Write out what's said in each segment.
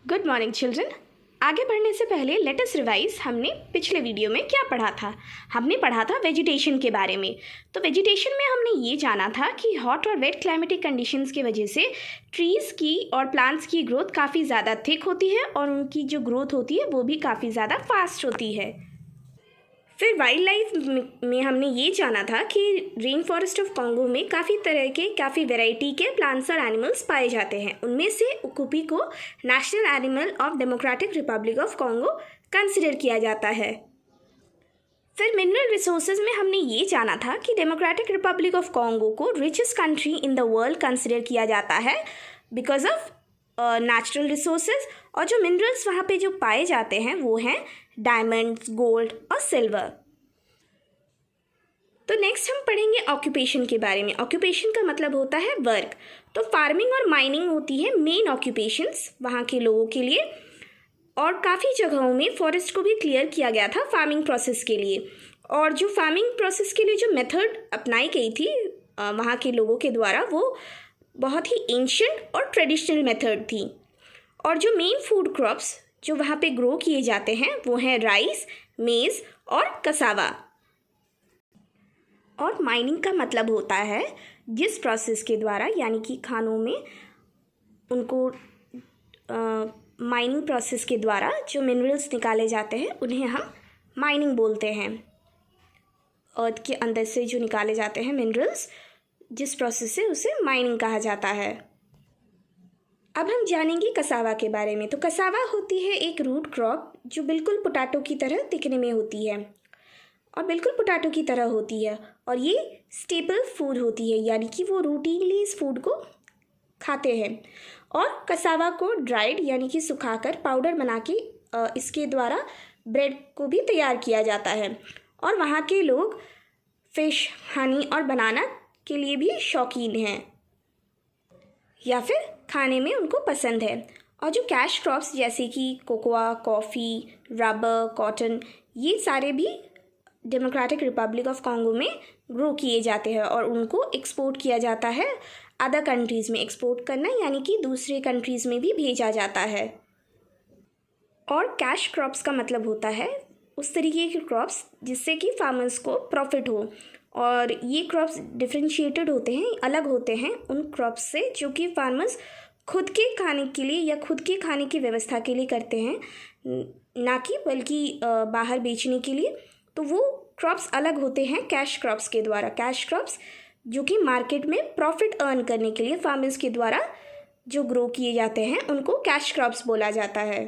Good morning children. आगे बढ़ने से पहले लेट अस रिवाइज हमने पिछले वीडियो में क्या पढ़ा था। हमने पढ़ा था वेजिटेशन के बारे में। तो वेजिटेशन में हमने ये जाना था कि हॉट और वेट क्लाइमेटिक कंडीशंस की वजह से ट्रीज़ की और प्लांट्स की ग्रोथ काफ़ी ज़्यादा थिक होती है और उनकी जो ग्रोथ होती है वो भी काफ़ी ज़्यादा फास्ट होती है। फिर वाइल्ड लाइफ में हमने ये जाना था कि रेन फॉरेस्ट ऑफ कॉन्गो में काफ़ी वैरायटी के प्लांट्स और एनिमल्स पाए जाते हैं। उनमें से उकुपी को national animal of democratic Republic of Congo consider किया जाता है। फिर मिनरल रिसोर्सेज में हमने ये जाना था कि डेमोक्रेटिक रिपब्लिक ऑफ कॉन्गो को richest country in the world consider किया जाता है बिकॉज ऑफ नेचुरल रिसोर्सेज, और जो मिनरल्स वहाँ पे जो पाए जाते हैं वो हैं डायमंड्स, गोल्ड और सिल्वर। तो नेक्स्ट हम पढ़ेंगे ऑक्यूपेशन के बारे में। ऑक्यूपेशन का मतलब होता है वर्क। तो फार्मिंग और माइनिंग होती है मेन ऑक्यूपेशंस वहाँ के लोगों के लिए, और काफ़ी जगहों में फॉरेस्ट को भी क्लियर किया गया था फार्मिंग प्रोसेस के लिए। और जो फार्मिंग प्रोसेस के लिए जो मेथड अपनाई गई थी वहाँ के लोगों के द्वारा वो बहुत ही एंशिएंट और ट्रेडिशनल मेथड थी। और जो मेन फूड क्रॉप्स जो वहाँ पे ग्रो किए जाते हैं वो हैं राइस, मेज़ और कसावा। और माइनिंग का मतलब होता है जिस प्रोसेस के द्वारा यानी कि खानों में उनको माइनिंग प्रोसेस के द्वारा जो मिनरल्स निकाले जाते हैं उन्हें हम माइनिंग बोलते हैं। अर्थ के अंदर से जो निकाले जाते हैं मिनरल्स, जिस प्रोसेस से उसे माइनिंग कहा जाता है। अब हम जानेंगे कसावा के बारे में। तो कसावा होती है एक रूट क्रॉप जो बिल्कुल पोटैटो की तरह दिखने में होती है और बिल्कुल पोटैटो की तरह होती है, और ये स्टेपल फूड होती है यानी कि वो रूटीनली इस फूड को खाते हैं। और कसावा को ड्राइड यानी कि सुखाकर पाउडर बना के इसके द्वारा ब्रेड को भी तैयार किया जाता है। और वहाँ के लोग फिश, हनी और बनाना के लिए भी शौकीन हैं या फिर खाने में उनको पसंद है। और जो कैश क्रॉप्स जैसे कि कोकोआ, कॉफ़ी, रबर, कॉटन, ये सारे भी डेमोक्रेटिक रिपब्लिक ऑफ कॉन्गो में ग्रो किए जाते हैं और उनको एक्सपोर्ट किया जाता है अदर कंट्रीज़ में। एक्सपोर्ट करना यानी कि दूसरे कंट्रीज़ में भी भेजा जाता है। और कैश क्रॉप्स का मतलब होता है उस तरीके के क्रॉप्स जिससे कि फार्मर्स को प्रॉफिट हो, और ये क्रॉप्स डिफरेंशिएटेड होते हैं, अलग होते हैं उन क्रॉप्स से जो कि फार्मर्स खुद के खाने के लिए या खुद के खाने की व्यवस्था के लिए करते हैं, ना कि बल्कि बाहर बेचने के लिए। तो वो क्रॉप्स अलग होते हैं कैश क्रॉप्स के द्वारा। कैश क्रॉप्स जो कि मार्केट में प्रॉफिट अर्न करने के लिए फार्मर्स के द्वारा जो ग्रो किए जाते हैं उनको कैश क्रॉप्स बोला जाता है।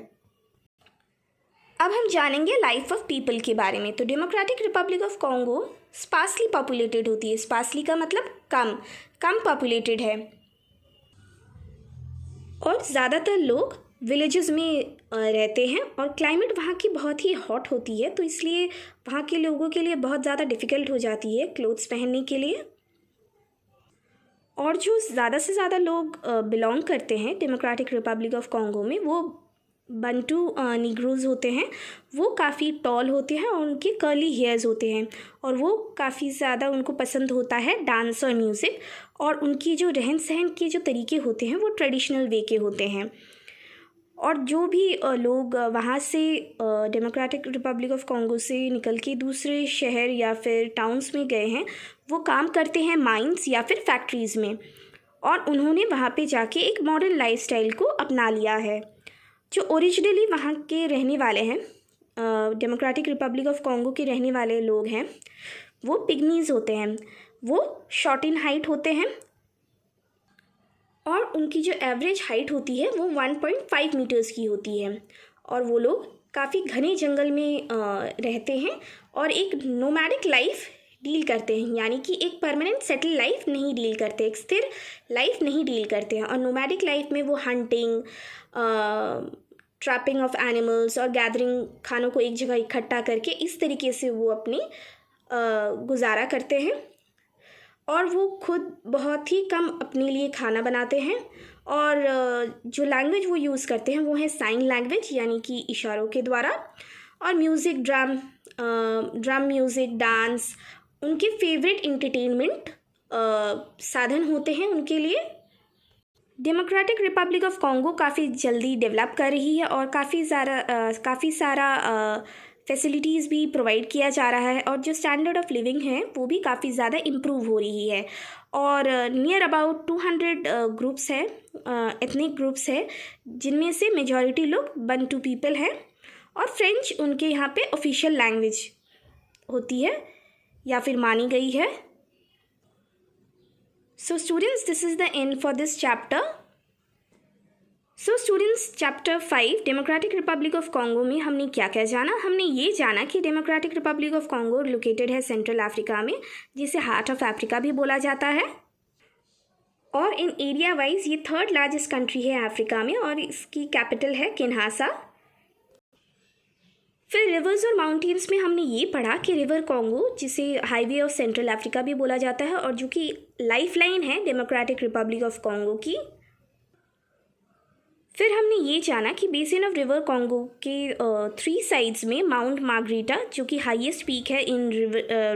अब हम जानेंगे लाइफ ऑफ पीपल के बारे में। तो democratic Republic of Congo sparsely populated होती है। स्पार्सली का मतलब कम पॉपुलेटेड है, और ज़्यादातर लोग विलेजेस में रहते हैं। और क्लाइमेट वहाँ की बहुत ही हॉट होती है, तो इसलिए वहाँ के लोगों के लिए बहुत ज़्यादा डिफ़िकल्ट हो जाती है क्लोथ्स पहनने के लिए। और जो ज़्यादा से ज़्यादा लोग बिलोंग करते हैं डेमोक्रेटिक रिपब्लिक ऑफ कॉन्गो में वो बंटू निग्रोज होते हैं। वो काफ़ी टॉल होते हैं और उनके कर्ली हेयर्स होते हैं, और वो काफ़ी ज़्यादा उनको पसंद होता है डांस और म्यूज़िक। और उनकी जो रहन सहन के जो तरीके होते हैं वो ट्रेडिशनल वे के होते हैं। और जो भी लोग वहाँ से डेमोक्रेटिक रिपब्लिक ऑफ कॉन्गो से निकल के दूसरे शहर या फिर टाउन्स में गए हैं वो काम करते हैं माइंस या फिर फैक्ट्रीज़ में, और उन्होंने वहाँ पे जाके एक मॉडर्न लाइफस्टाइल को अपना लिया है। जो ओरिजिनली वहाँ के रहने वाले हैं, डेमोक्रेटिक रिपब्लिक ऑफ कॉन्गो के रहने वाले लोग हैं, वो पिग्मीज़ होते हैं। वो शॉर्ट इन हाइट होते हैं और उनकी जो एवरेज हाइट होती है वो 1.5 मीटर्स की होती है। और वो लोग काफ़ी घने जंगल में रहते हैं और एक नोमैडिक लाइफ डील करते हैं, यानी कि एक परमानेंट सेटल लाइफ नहीं डील करते, एक स्थिर लाइफ नहीं डील करते हैं। और नोमैडिक लाइफ में वो हंटिंग, ट्रैपिंग ऑफ एनिमल्स और गैदरिंग, खानों को एक जगह इकट्ठा करके इस तरीके से वो अपनी गुजारा करते हैं। और वो खुद बहुत ही कम अपने लिए खाना बनाते हैं। और जो लैंग्वेज वो यूज़ करते हैं वो है साइन लैंग्वेज यानी कि इशारों के द्वारा। और म्यूज़िक, ड्रम म्यूज़िक, डांस उनके फेवरेट इंटरटेनमेंट साधन होते हैं उनके लिए। डेमोक्रेटिक रिपब्लिक ऑफ कॉन्गो काफ़ी जल्दी डेवलप कर रही है और काफ़ी सारा फैसिलिटीज़ भी प्रोवाइड किया जा रहा है और जो स्टैंडर्ड ऑफ लिविंग है वो भी काफ़ी ज़्यादा इम्प्रूव हो रही है। और नियर अबाउट 200 ग्रुप्स है, एथनिक ग्रुप्स है, जिनमें से मेजॉरिटी लोग बंटू पीपल हैं और फ्रेंच उनके यहाँ पे ऑफिशियल लैंग्वेज होती है या फिर मानी गई है। So students, this is the end for this chapter. So students, chapter 5 democratic Republic of Congo में हमने क्या क्या जाना? हमने ये जाना कि democratic Republic of Congo located है सेंट्रल अफ्रीका में, जिसे हार्ट ऑफ अफ्रीका भी बोला जाता है, और इन एरिया वाइज ये 3rd लार्जेस्ट कंट्री है अफ्रीका में और इसकी कैपिटल है किन्हासा। फिर रिवर्स और माउंटेन्स में हमने ये पढ़ा कि रिवर कॉन्गो, जिसे हाईवे ऑफ सेंट्रल अफ्रीका भी बोला जाता है और जो कि लाइफलाइन है डेमोक्रेटिक रिपब्लिक ऑफ कॉन्गो की। फिर हमने ये जाना कि बेसिन ऑफ रिवर कॉन्गो के 3 साइड्स में माउंट मार्गरीटा, जो कि हाईएस्ट पीक है इन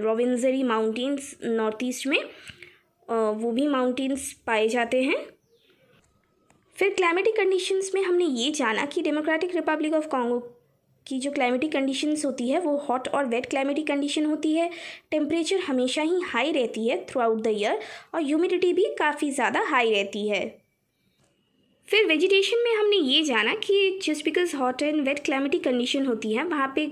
रोवेंजरी माउंटेन्स नॉर्थ ईस्ट में, वो भी माउंटेन्स पाए जाते हैं। फिर क्लाइमेटिक कंडीशंस में हमने ये जाना कि डेमोक्रेटिक रिपब्लिक ऑफ कॉन्गो की जो क्लाइमेटिक कंडीशंस होती है वो हॉट और वेट क्लाइमेटिक कंडीशन होती है। टेम्परेचर हमेशा ही हाई रहती है थ्रू आउट द ईयर और ह्यूमिडिटी भी काफ़ी ज़्यादा हाई रहती है। फिर वेजिटेशन में हमने ये जाना कि just because hot and wet climatic condition होती है, वहाँ पे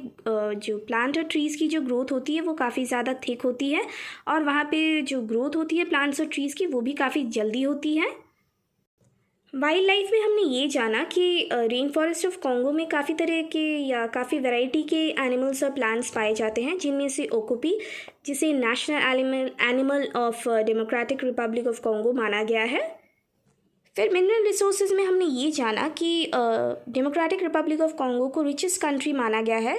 जो प्लांट और ट्रीज़ की जो ग्रोथ होती है वो काफ़ी ज़्यादा थिक होती है और वहाँ पे जो ग्रोथ होती है प्लांट्स और ट्रीज़ की वो भी काफ़ी जल्दी होती है। वाइल्ड लाइफ में हमने ये जाना कि रेन फॉरेस्ट ऑफ कॉन्गो में काफ़ी तरह के या काफ़ी वैरायटी के एनिमल्स और प्लांट्स पाए जाते हैं, जिनमें से ओकोपी, जिसे national animal of democratic Republic of Congo माना गया है। फिर मिनरल रिसोर्सेज में हमने ये जाना कि डेमोक्रेटिक रिपब्लिक ऑफ कॉन्गो को रिचेस्ट कंट्री माना गया है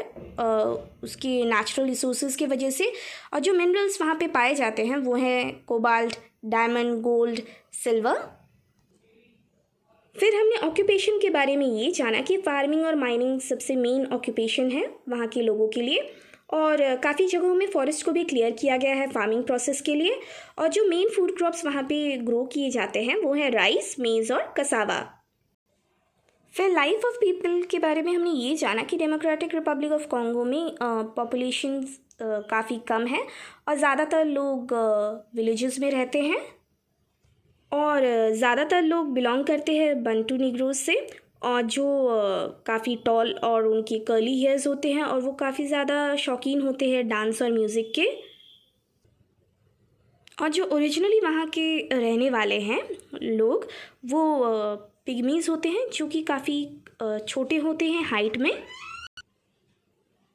उसके नेचुरल रिसोर्सेज की वजह से, और जो मिनरल्स वहाँ पे पाए जाते हैं वो हैं कोबाल्ट, डायमंड, गोल्ड, सिल्वर। फिर हमने ऑक्यूपेशन के बारे में ये जाना कि फार्मिंग और माइनिंग सबसे मेन ऑक्यूपेशन है वहाँ के लोगों के लिए, और काफ़ी जगहों में फॉरेस्ट को भी क्लियर किया गया है फार्मिंग प्रोसेस के लिए। और जो मेन फूड क्रॉप्स वहाँ पे ग्रो किए जाते हैं वो है राइस, मेज़ और कसावा। फिर लाइफ ऑफ पीपल के बारे में हमने ये जाना कि डेमोक्रेटिक रिपब्लिक ऑफ कॉन्गो में पॉपुलेशन काफ़ी कम है और ज़्यादातर लोग विलेजेस में रहते हैं और ज़्यादातर लोग बिलोंग करते हैं बंटू निग्रोज से, और जो काफ़ी टॉल और उनकी कर्ली हेयर्स होते हैं और वो काफ़ी ज़्यादा शौकीन होते हैं डांस और म्यूज़िक के। और जो ओरिजिनली वहाँ के रहने वाले हैं लोग वो पिग्मीज़ होते हैं, जो कि काफ़ी छोटे होते हैं हाइट में।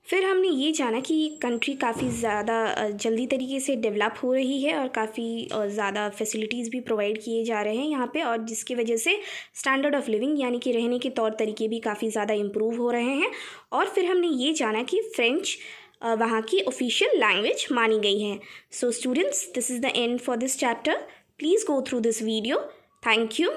फिर हमने ये जाना कि ये कंट्री काफ़ी ज़्यादा जल्दी तरीके से डेवलप हो रही है और काफ़ी ज़्यादा फैसिलिटीज़ भी प्रोवाइड किए जा रहे हैं यहाँ पे, और जिसकी वजह से स्टैंडर्ड ऑफ लिविंग यानी कि रहने के तौर तरीके भी काफ़ी ज़्यादा इम्प्रूव हो रहे हैं। और फिर हमने ये जाना कि फ्रेंच वहाँ की ऑफिशियल लैंग्वेज मानी गई है। So students, this is the end for this chapter. Please go through this video. Thank you.